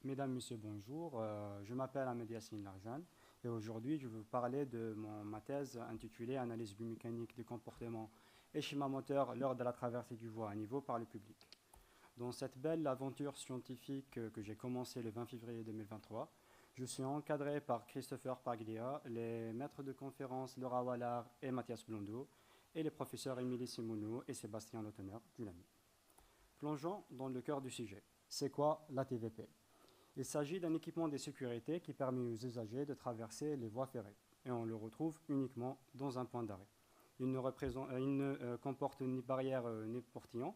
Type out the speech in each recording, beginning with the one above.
Mesdames, Messieurs, bonjour. Je m'appelle Ahmed Yassine Larjan et aujourd'hui je vais vous parler de ma thèse intitulée Analyse biomécanique du comportement et schéma moteur lors de la traversée du voie à niveau par le public. Dans cette belle aventure scientifique que j'ai commencée le 20 février 2023, je suis encadré par Christopher Paglia, les maîtres de conférence Laura Wallard et Mathias Blondeau et les professeurs Émilie Simoneau et Sébastien Lauteneur du LAMI. Plongeons dans le cœur du sujet. C'est quoi la TVP? Il s'agit d'un équipement de sécurité qui permet aux usagers de traverser les voies ferrées et on le retrouve uniquement dans un point d'arrêt. Il ne comporte ni barrière ni portillon,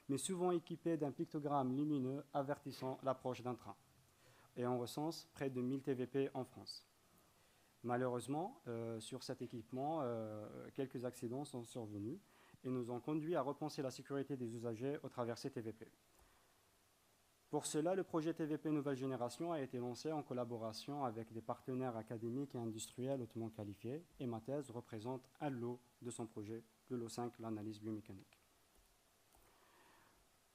mais souvent équipé d'un pictogramme lumineux avertissant l'approche d'un train. Et on recense près de 1000 TVP en France. Malheureusement, sur cet équipement, quelques accidents sont survenus et nous ont conduit à repenser la sécurité des usagers aux traversées TVP. Pour cela, le projet TVP Nouvelle Génération a été lancé en collaboration avec des partenaires académiques et industriels hautement qualifiés et ma thèse représente un lot de son projet, le lot 5, l'analyse biomécanique.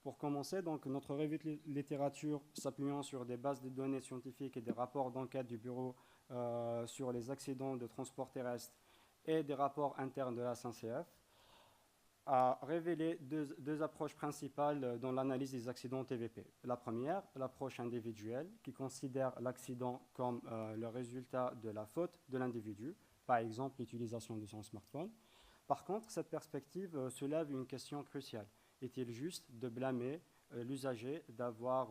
Pour commencer, donc, notre revue de littérature s'appuyant sur des bases de données scientifiques et des rapports d'enquête du Bureau sur les accidents de transport terrestre et des rapports internes de la SNCF, a révélé deux approches principales dans l'analyse des accidents TVP. La première, l'approche individuelle, qui considère l'accident comme le résultat de la faute de l'individu, par exemple l'utilisation de son smartphone. Par contre, cette perspective soulève une question cruciale. Est-il juste de blâmer l'usager d'avoir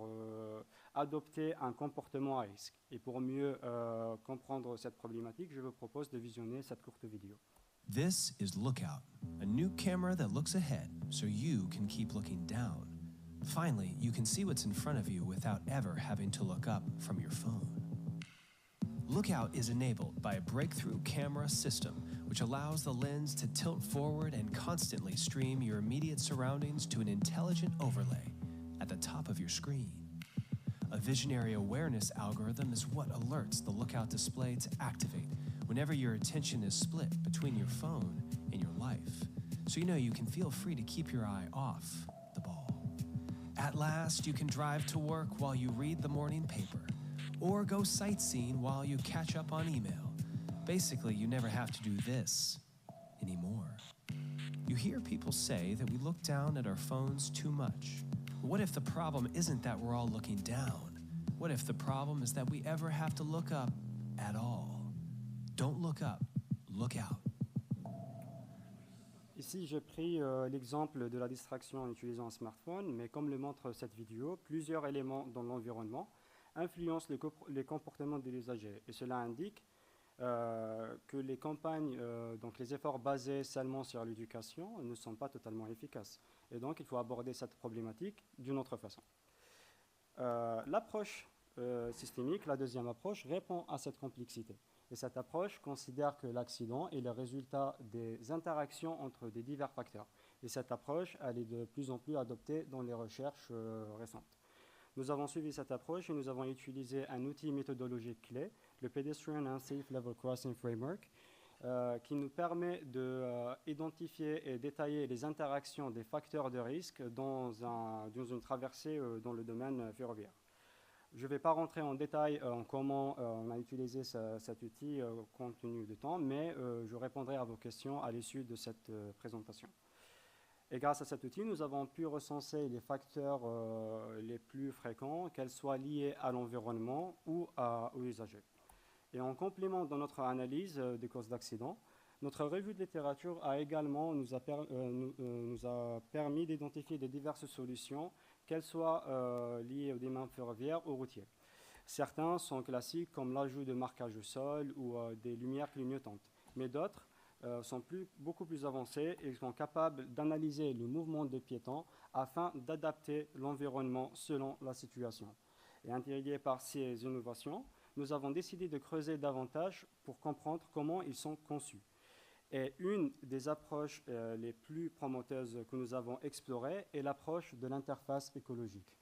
adopté un comportement à risque? Et pour mieux comprendre cette problématique, je vous propose de visionner cette courte vidéo. This is Lookout, a new camera that looks ahead so you can keep looking down. Finally, you can see what's in front of you without ever having to look up from your phone. Lookout is enabled by a breakthrough camera system which allows the lens to tilt forward and constantly stream your immediate surroundings to an intelligent overlay at the top of your screen. A visionary awareness algorithm is what alerts the Lookout display to activate whenever your attention is split between your phone and your life, so you know you can feel free to keep your eye off the ball. At last, you can drive to work while you read the morning paper, or go sightseeing while you catch up on email. Basically, you never have to do this anymore. You hear people say that we look down at our phones too much. What if the problem isn't that we're all looking down? What if the problem is that we ever have to look up at all? Don't look up, look out. Ici, j'ai pris l'exemple de la distraction en utilisant un smartphone, mais comme le montre cette vidéo, plusieurs éléments dans l'environnement influencent les comportements de l'usager. Et cela indique que les campagnes, donc les efforts basés seulement sur l'éducation, ne sont pas totalement efficaces. Et donc, il faut aborder cette problématique d'une autre façon. L'approche systémique, la deuxième approche, répond à cette complexité. Et cette approche considère que l'accident est le résultat des interactions entre des divers facteurs. Et cette approche, elle est de plus en plus adoptée dans les recherches récentes. Nous avons suivi cette approche et nous avons utilisé un outil méthodologique clé, le Pedestrian Unsafe Level Crossing Framework, qui nous permet d'identifier et détailler les interactions des facteurs de risque dans une traversée dans le domaine ferroviaire. Je ne vais pas rentrer en détail en comment on a utilisé cet outil compte tenu du temps, mais je répondrai à vos questions à l'issue de cette présentation. Et grâce à cet outil, nous avons pu recenser les facteurs les plus fréquents, qu'elles soient liés à l'environnement ou aux usagers. Et en complément de notre analyse des causes d'accidents, notre revue de littérature a également nous a permis d'identifier des diverses solutions, qu'elles soient liées aux domaines ferroviaires ou routiers. Certains sont classiques comme l'ajout de marquage au sol ou des lumières clignotantes, mais d'autres sont beaucoup plus avancés et sont capables d'analyser le mouvement des piétons afin d'adapter l'environnement selon la situation. Et intrigués par ces innovations, nous avons décidé de creuser davantage pour comprendre comment ils sont conçus. Et une des approches les plus prometteuses que nous avons explorées est l'approche de l'interface écologique.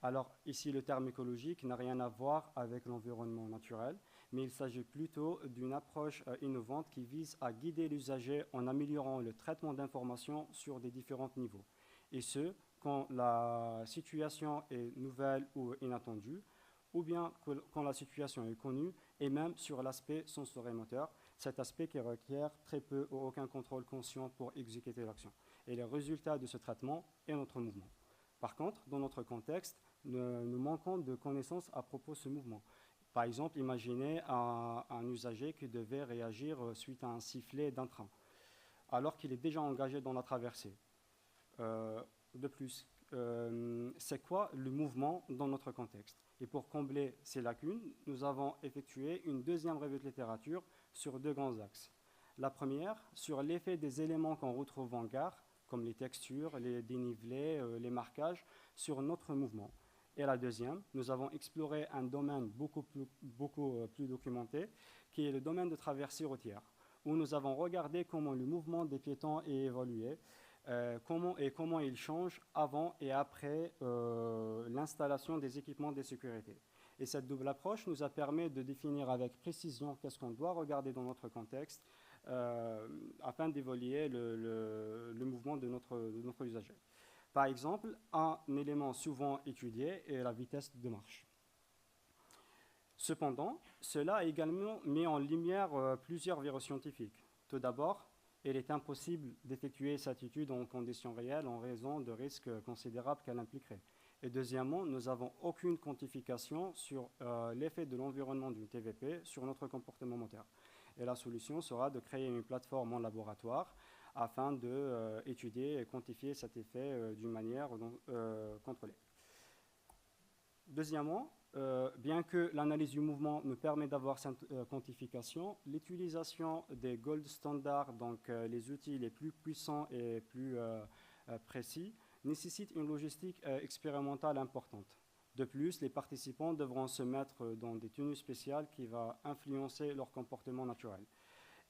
Alors ici, le terme écologique n'a rien à voir avec l'environnement naturel, mais il s'agit plutôt d'une approche innovante qui vise à guider l'usager en améliorant le traitement d'informations sur des différents niveaux. Et ce, quand la situation est nouvelle ou inattendue, ou bien quand la situation est connue, et même sur l'aspect sensorimoteur, cet aspect qui requiert très peu ou aucun contrôle conscient pour exécuter l'action. Et les résultats de ce traitement est notre mouvement. Par contre, dans notre contexte, nous manquons de connaissances à propos de ce mouvement. Par exemple, imaginez un usager qui devait réagir suite à un sifflet d'un train, alors qu'il est déjà engagé dans la traversée. De plus, c'est quoi le mouvement dans notre contexte? Et pour combler ces lacunes, nous avons effectué une deuxième revue de littérature sur deux grands axes. La première, sur l'effet des éléments qu'on retrouve en gare, comme les textures, les dénivelés, les marquages, sur notre mouvement. Et la deuxième, nous avons exploré un domaine beaucoup plus documenté, qui est le domaine de traversée routière, où nous avons regardé comment le mouvement des piétons est évolué, comment il change avant et après l'installation des équipements de sécurité. Et cette double approche nous a permis de définir avec précision qu'est-ce qu'on doit regarder dans notre contexte afin d'évaluer le mouvement de notre usager. Par exemple, un élément souvent étudié est la vitesse de marche. Cependant, cela a également mis en lumière plusieurs vérités scientifiques. Tout d'abord, il est impossible d'effectuer cette étude en conditions réelles en raison de risques considérables qu'elle impliquerait. Et deuxièmement, nous n'avons aucune quantification sur l'effet de l'environnement du TVP sur notre comportement moteur. Et la solution sera de créer une plateforme en laboratoire afin d'étudier et quantifier cet effet d'une manière contrôlée. Deuxièmement, bien que l'analyse du mouvement nous permet d'avoir cette quantification, l'utilisation des gold standards, donc les outils les plus puissants et plus précis, nécessite une logistique expérimentale importante. De plus, les participants devront se mettre dans des tenues spéciales qui vont influencer leur comportement naturel.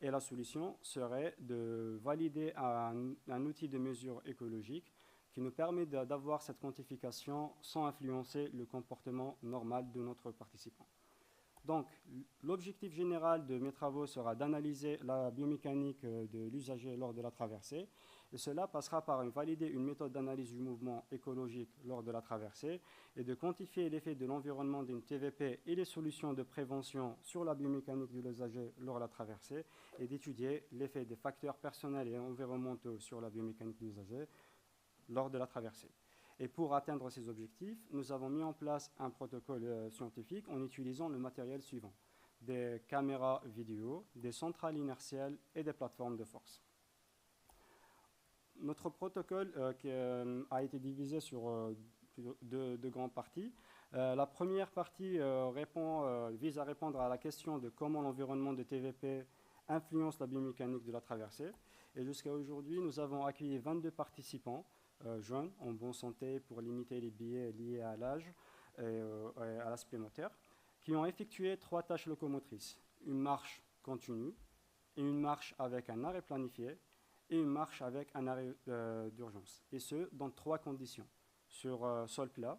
Et la solution serait de valider un outil de mesure écologique qui nous permet d'avoir cette quantification sans influencer le comportement normal de notre participant. Donc, l'objectif général de mes travaux sera d'analyser la biomécanique de l'usager lors de la traversée, et cela passera par valider une méthode d'analyse du mouvement écologique lors de la traversée et de quantifier l'effet de l'environnement d'une TVP et les solutions de prévention sur la biomécanique de l'usager lors de la traversée et d'étudier l'effet des facteurs personnels et environnementaux sur la biomécanique de l'usager lors de la traversée. Et pour atteindre ces objectifs, nous avons mis en place un protocole scientifique en utilisant le matériel suivant: des caméras vidéo, des centrales inertielles et des plateformes de force. Notre protocole a été divisé sur deux grandes parties. La première partie vise à répondre à la question de comment l'environnement de TVP influence la biomécanique de la traversée. Et jusqu'à aujourd'hui, nous avons accueilli 22 participants jeunes, en bonne santé pour limiter les biais liés à l'âge et à l'aspect moteur, qui ont effectué 3 tâches locomotrices: une marche continue, et une marche avec un arrêt planifié, et une marche avec un arrêt d'urgence. Et ce, dans 3 conditions: sur sol plat,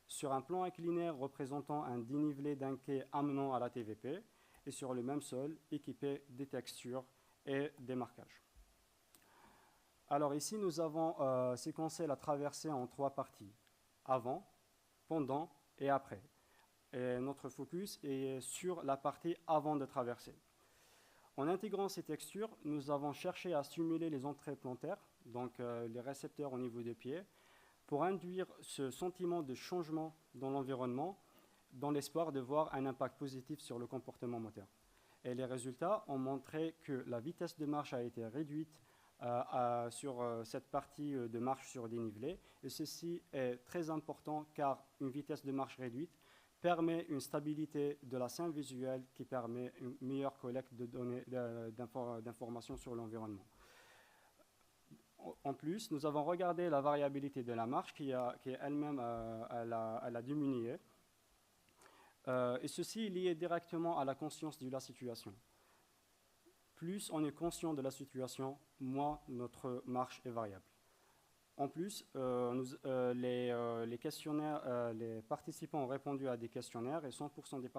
sur un plan inclinaire représentant un dénivelé d'un quai amenant à la TVP, et sur le même sol équipé des textures et des marquages. Alors ici, nous avons séquencé la traversée en 3 parties: avant, pendant et après. Et notre focus est sur la partie avant de traverser. En intégrant ces textures, nous avons cherché à stimuler les entrées plantaires, donc les récepteurs au niveau des pieds, pour induire ce sentiment de changement dans l'environnement, dans l'espoir de voir un impact positif sur le comportement moteur. Et les résultats ont montré que la vitesse de marche a été réduite sur cette partie de marche sur dénivelé. Et ceci est très important car une vitesse de marche réduite permet une stabilité de la scène visuelle qui permet une meilleure collecte de données, d'informations sur l'environnement. En plus, nous avons regardé la variabilité de la marche qui est elle-même elle a diminué. Et ceci est lié directement à la conscience de la situation. Plus on est conscient de la situation, moins notre marche est variable. En plus, les participants ont répondu à des questionnaires et 100% des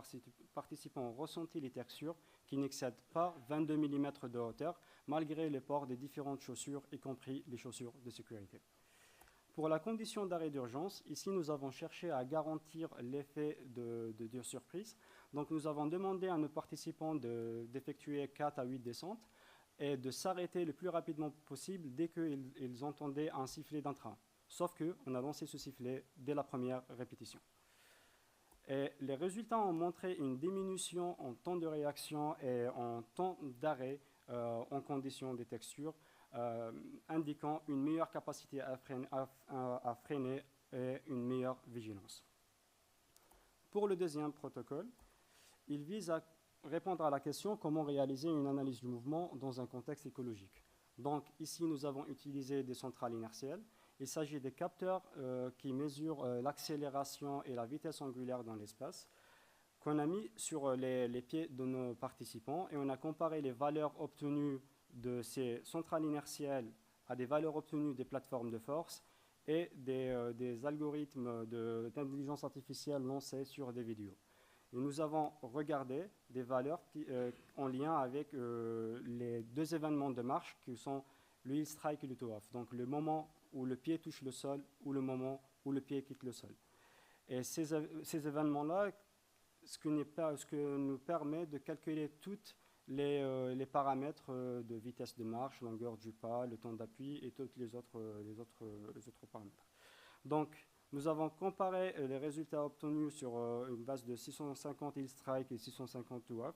participants ont ressenti les textures qui n'excèdent pas 22 mm de hauteur, malgré les ports des différentes chaussures, y compris les chaussures de sécurité. Pour la condition d'arrêt d'urgence, ici nous avons cherché à garantir l'effet de surprise. Donc nous avons demandé à nos participants d'effectuer 4 à 8 descentes et de s'arrêter le plus rapidement possible dès qu'ils entendaient un sifflet d'un train. Sauf qu'on a lancé ce sifflet dès la première répétition. Et les résultats ont montré une diminution en temps de réaction et en temps d'arrêt en conditions de texture, indiquant une meilleure capacité à freiner et une meilleure vigilance. Pour le deuxième protocole, il vise à répondre à la question comment réaliser une analyse du mouvement dans un contexte écologique. Donc ici, nous avons utilisé des centrales inertielles. Il s'agit des capteurs qui mesurent l'accélération et la vitesse angulaire dans l'espace, qu'on a mis sur les pieds de nos participants, et on a comparé les valeurs obtenues de ces centrales inertielles à des valeurs obtenues des plateformes de force et des algorithmes d'intelligence artificielle lancés sur des vidéos. Et nous avons regardé des valeurs en lien avec les deux événements de marche qui sont le heel strike et le toe off, donc le moment où le pied touche le sol ou le moment où le pied quitte le sol. Et ces événements-là, ce que nous permet de calculer toutes les paramètres de vitesse de marche, longueur du pas, le temps d'appui et tous les autres paramètres. Donc, nous avons comparé les résultats obtenus sur une base de 650 heel strike et 650 toe off.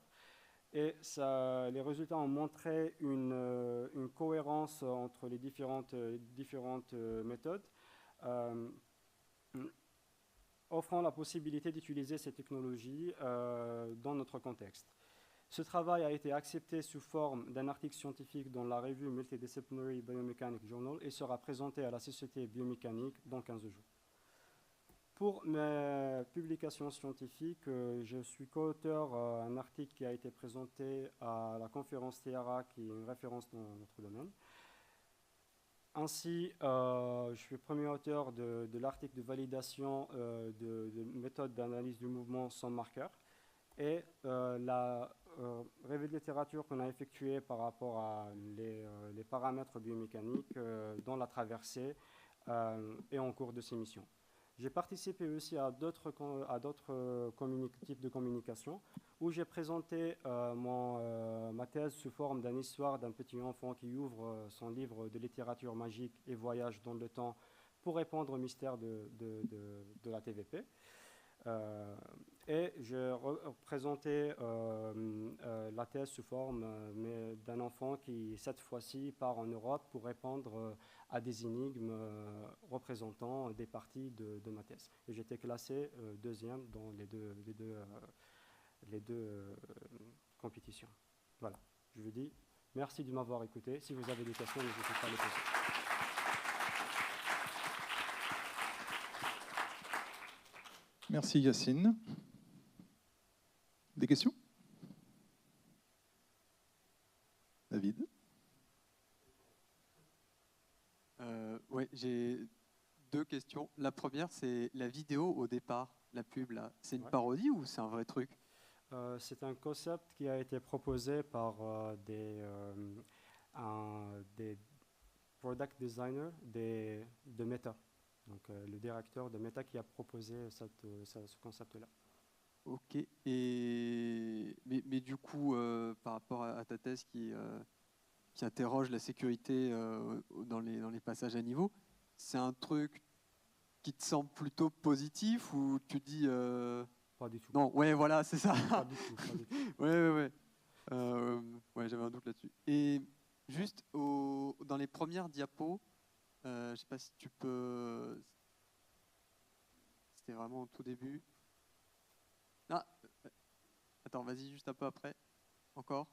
Et les résultats ont montré une cohérence entre les différentes méthodes, offrant la possibilité d'utiliser ces technologies dans notre contexte. Ce travail a été accepté sous forme d'un article scientifique dans la revue Multidisciplinary Biomechanics Journal et sera présenté à la Société biomécanique dans 15 jours. Pour mes publications scientifiques, je suis co-auteur d'un article qui a été présenté à la conférence TIARA, qui est une référence dans notre domaine. Ainsi, je suis premier auteur de l'article de validation de méthode d'analyse du mouvement sans marqueur. Et la revue de littérature qu'on a effectuée par rapport à les paramètres biomécaniques dans la traversée et en cours de ces missions. J'ai participé aussi à d'autres types de communication où j'ai présenté ma thèse sous forme d'une histoire d'un petit enfant qui ouvre son livre de littérature magique et voyage dans le temps pour répondre au mystère de la TVP. Et je représentais la thèse sous forme d'un enfant qui, cette fois-ci, part en Europe pour répondre à des énigmes représentant des parties de ma thèse. Et j'étais classé deuxième dans les deux compétitions. Voilà, je vous dis merci de m'avoir écouté. Si vous avez des questions, n'hésitez pas à les poser. Merci Yacine. Des questions? David? Oui, j'ai deux questions. La première, c'est la vidéo au départ, la pub là. C'est une parodie ou c'est un vrai truc? C'est un concept qui a été proposé par des product designers de Meta. Donc le directeur de Meta qui a proposé ce concept-là. Ok. Mais du coup, par rapport à ta thèse qui interroge la sécurité dans les passages à niveau, c'est un truc qui te semble plutôt positif ou tu dis Pas du tout. Non, ouais, voilà, c'est ça. Pas du tout. Pas du tout. Ouais, j'avais un doute là-dessus. Et juste dans les premières diapos, je sais pas si tu peux. C'était vraiment au tout début. Ah, attends, vas-y, juste un peu après. Encore.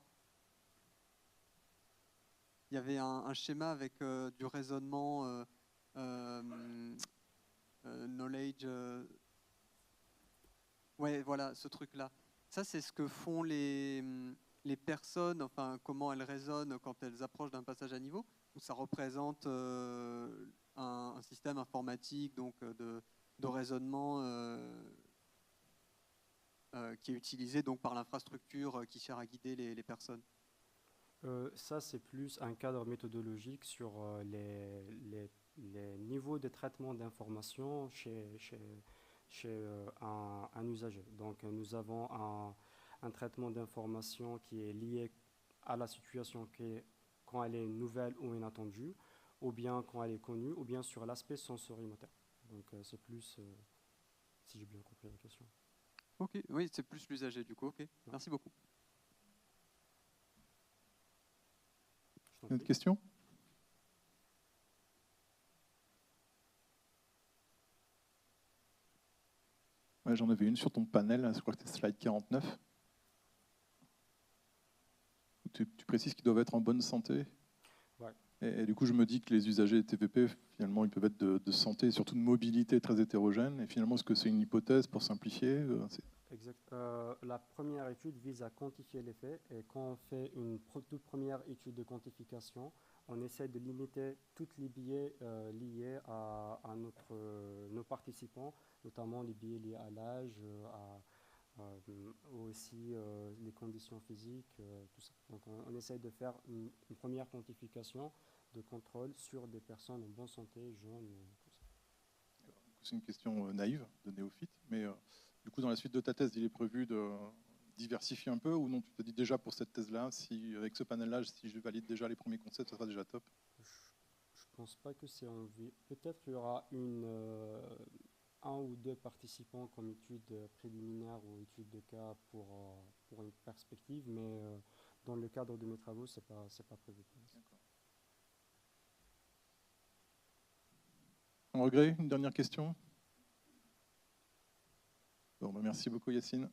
Il y avait un schéma avec du raisonnement, knowledge. Ouais, voilà, ce truc-là. Ça, c'est ce que font les personnes, enfin, comment elles raisonnent quand elles approchent d'un passage à niveau, où ça représente un système informatique donc de raisonnement qui est utilisé donc par l'infrastructure qui sert à guider les personnes. Ça, c'est plus un cadre méthodologique sur les les niveaux de traitement d'information chez un usager. Donc nous avons un traitement d'information qui est lié à la situation quand elle est nouvelle ou inattendue, ou bien quand elle est connue, ou bien sur l'aspect sensorimoteur. Donc c'est plus, si j'ai bien compris la question. Ok, oui, c'est plus l'usager du coup. Ok, merci beaucoup. Je t'en Une autre prie. question? Ouais, j'en avais une sur ton panel, je crois que c'est slide 49. Tu précises qu'ils doivent être en bonne santé. Ouais. Et du coup, je me dis que les usagers TVP, finalement, ils peuvent être de santé et surtout de mobilité très hétérogène. Et finalement, est-ce que c'est une hypothèse pour simplifier? Exact. La première étude vise à quantifier l'effet, et quand on fait une toute première étude de quantification, on essaie de limiter toutes les biais liés à nos participants, notamment les biais liés à l'âge, aussi les conditions physiques, tout ça. Donc on essaie de faire une première quantification de contrôle sur des personnes en bonne santé, jeunes, tout ça. C'est une question naïve de néophyte, mais du coup, dans la suite de ta thèse, il est prévu de diversifier un peu ou non? Tu te dis déjà pour cette thèse-là, si avec ce panel-là, si je valide déjà les premiers concepts, ça sera déjà top. Je pense pas que c'est envie. Peut-être qu'il y aura un ou deux participants comme étude préliminaire ou étude de cas pour une perspective, mais dans le cadre de mes travaux, c'est pas prévu. Un regret, une dernière question? Bon, bah, merci beaucoup Yacine.